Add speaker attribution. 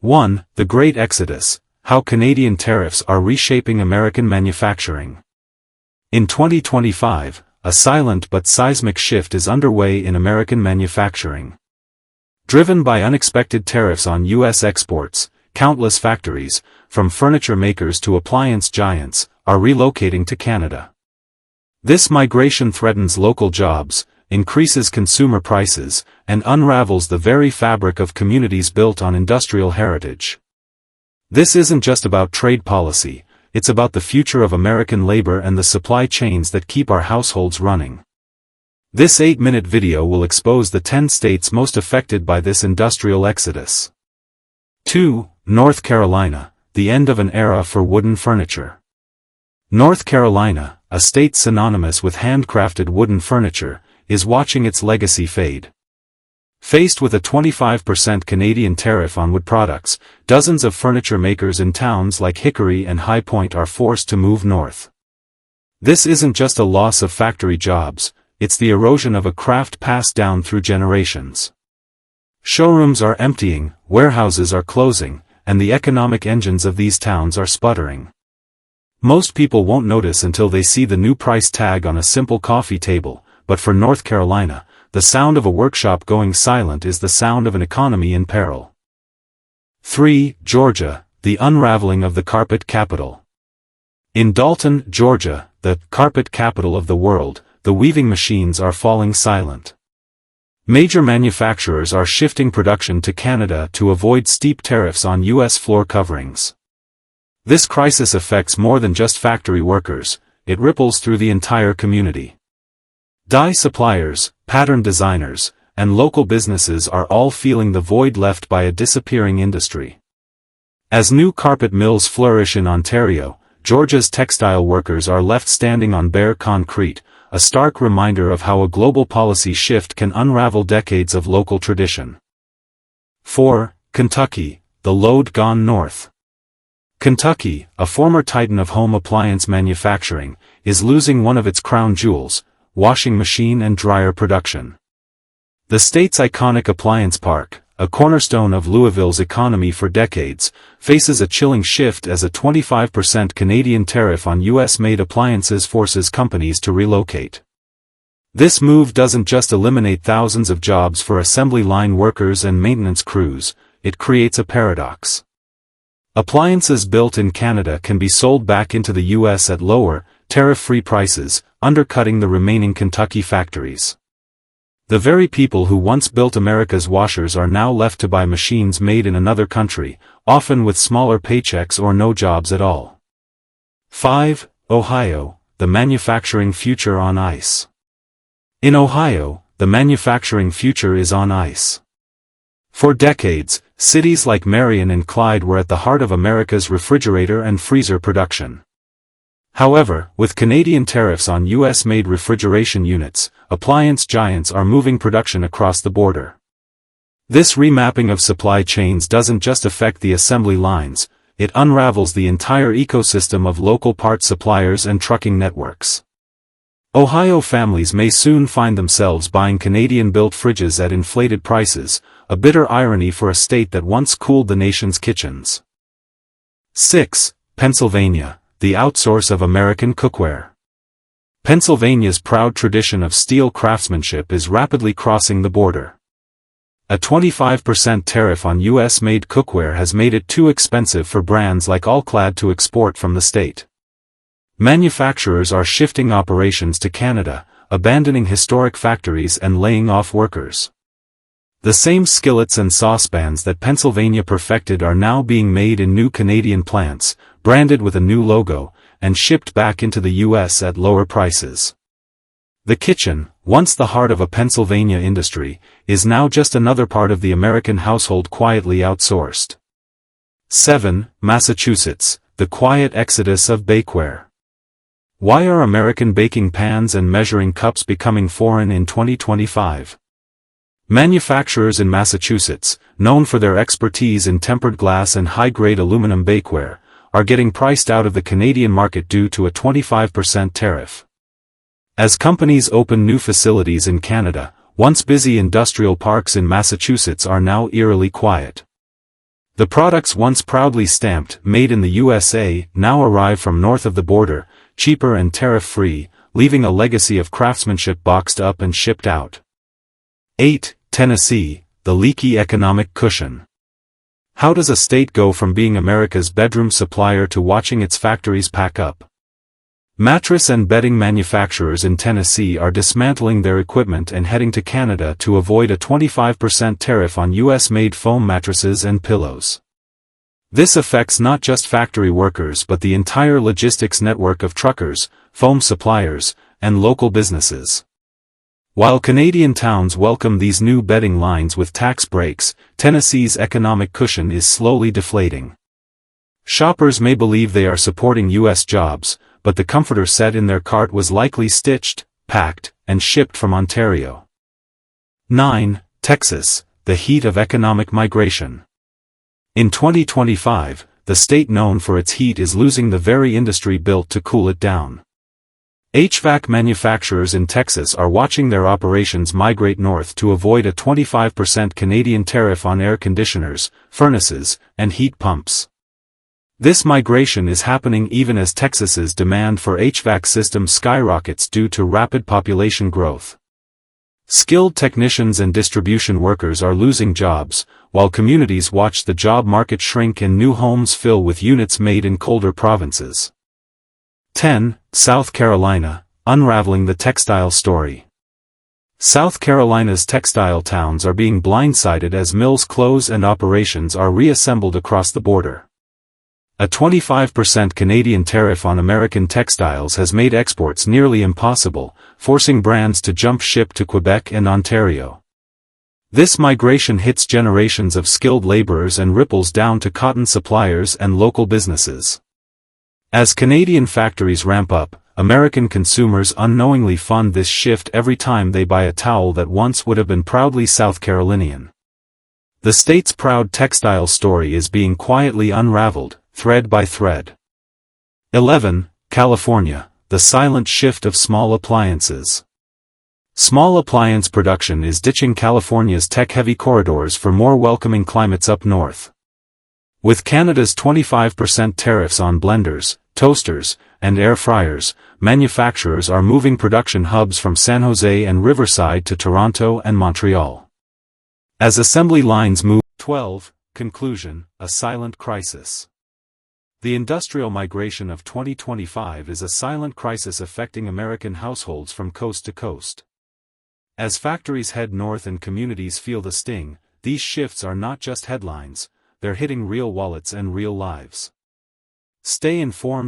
Speaker 1: 1. The Great Exodus: How Canadian Tariffs Are Reshaping American Manufacturing. In 2025, a silent but seismic shift is underway in American manufacturing. Driven by unexpected tariffs on U.S. exports, countless factories, from furniture makers to appliance giants, are relocating to Canada. This migration threatens local jobs, increases consumer prices, and unravels the very fabric of communities built on industrial heritage. This isn't just about trade policy, it's about the future of American labor and the supply chains that keep our households running. This 8-minute video will expose the 10 states most affected by this industrial exodus. 2. North Carolina, the end of an era for wooden furniture. North Carolina, a state synonymous with handcrafted wooden furniture, is watching its legacy fade. Faced with a 25% Canadian tariff on wood products, dozens of furniture makers in towns like Hickory and High Point are forced to move north. This isn't just a loss of factory jobs, it's the erosion of a craft passed down through generations. Showrooms are emptying, warehouses are closing, and the economic engines of these towns are sputtering. Most people won't notice until they see the new price tag on a simple coffee table, but for North Carolina, the sound of a workshop going silent is the sound of an economy in peril. 3. Georgia, the unraveling of the carpet capital. In Dalton, Georgia, the carpet capital of the world, the weaving machines are falling silent. Major manufacturers are shifting production to Canada to avoid steep tariffs on U.S. floor coverings. This crisis affects more than just factory workers, it ripples through the entire community. Dye suppliers, pattern designers, and local businesses are all feeling the void left by a disappearing industry. As new carpet mills flourish in Ontario, Georgia's textile workers are left standing on bare concrete, a stark reminder of how a global policy shift can unravel decades of local tradition. 4. Kentucky, the load gone north. Kentucky, a former titan of home appliance manufacturing, is losing one of its crown jewels, washing machine and dryer production. The state's iconic appliance park, a cornerstone of Louisville's economy for decades, faces a chilling shift as a 25% Canadian tariff on U.S.-made appliances forces companies to relocate. This move doesn't just eliminate thousands of jobs for assembly line workers and maintenance crews, it creates a paradox. Appliances built in Canada can be sold back into the U.S. at lower, tariff-free prices, undercutting the remaining Kentucky factories. The very people who once built America's washers are now left to buy machines made in another country, often with smaller paychecks or no jobs at all. 5. Ohio, the manufacturing future on ice. In Ohio, the manufacturing future is on ice. For decades, cities like Marion and Clyde were at the heart of America's refrigerator and freezer production. However, with Canadian tariffs on U.S.-made refrigeration units, appliance giants are moving production across the border. This remapping of supply chains doesn't just affect the assembly lines, it unravels the entire ecosystem of local part suppliers and trucking networks. Ohio families may soon find themselves buying Canadian-built fridges at inflated prices, a bitter irony for a state that once cooled the nation's kitchens. 6. Pennsylvania, the outsource of American cookware. Pennsylvania's proud tradition of steel craftsmanship is rapidly crossing the border. A 25% tariff on U.S.-made cookware has made it too expensive for brands like All-Clad to export from the state. Manufacturers are shifting operations to Canada, abandoning historic factories and laying off workers. The same skillets and saucepans that Pennsylvania perfected are now being made in new Canadian plants, branded with a new logo, and shipped back into the U.S. at lower prices. The kitchen, once the heart of a Pennsylvania industry, is now just another part of the American household quietly outsourced. 7. Massachusetts, the quiet exodus of bakeware. Why are American baking pans and measuring cups becoming foreign in 2025? Manufacturers in Massachusetts, known for their expertise in tempered glass and high-grade aluminum bakeware, are getting priced out of the Canadian market due to a 25% tariff. As companies open new facilities in Canada, once busy industrial parks in Massachusetts are now eerily quiet. The products once proudly stamped "Made in the USA" now arrive from north of the border, cheaper and tariff-free, leaving a legacy of craftsmanship boxed up and shipped out. 8. Tennessee, the leaky economic cushion. How does a state go from being America's bedroom supplier to watching its factories pack up? Mattress and bedding manufacturers in Tennessee are dismantling their equipment and heading to Canada to avoid a 25% tariff on U.S.-made foam mattresses and pillows. This affects not just factory workers but the entire logistics network of truckers, foam suppliers, and local businesses. While Canadian towns welcome these new bedding lines with tax breaks, Tennessee's economic cushion is slowly deflating. Shoppers may believe they are supporting U.S. jobs, but the comforter set in their cart was likely stitched, packed, and shipped from Ontario. 9. Texas, the heat of economic migration. In 2025, the state known for its heat is losing the very industry built to cool it down. HVAC manufacturers in Texas are watching their operations migrate north to avoid a 25% Canadian tariff on air conditioners, furnaces, and heat pumps. This migration is happening even as Texas's demand for HVAC systems skyrockets due to rapid population growth. Skilled technicians and distribution workers are losing jobs, while communities watch the job market shrink and new homes fill with units made in colder provinces. 10. South Carolina, unraveling the textile story. South Carolina's textile towns are being blindsided as mills close and operations are reassembled across the border. A 25% Canadian tariff on American textiles has made exports nearly impossible, forcing brands to jump ship to Quebec and Ontario. This migration hits generations of skilled laborers and ripples down to cotton suppliers and local businesses. As Canadian factories ramp up, American consumers unknowingly fund this shift every time they buy a towel that once would have been proudly South Carolinian. The state's proud textile story is being quietly unraveled, thread by thread. 11. California, the silent shift of small appliances. Small appliance production is ditching California's tech-heavy corridors for more welcoming climates up north. With Canada's 25% tariffs on blenders, toasters, and air fryers, manufacturers are moving production hubs from San Jose and Riverside to Toronto and Montreal. As assembly lines move. 12. Conclusion, a silent crisis. The industrial migration of 2025 is a silent crisis affecting American households from coast to coast. As factories head north and communities feel the sting, these shifts are not just headlines, they're hitting real wallets and real lives. Stay informed.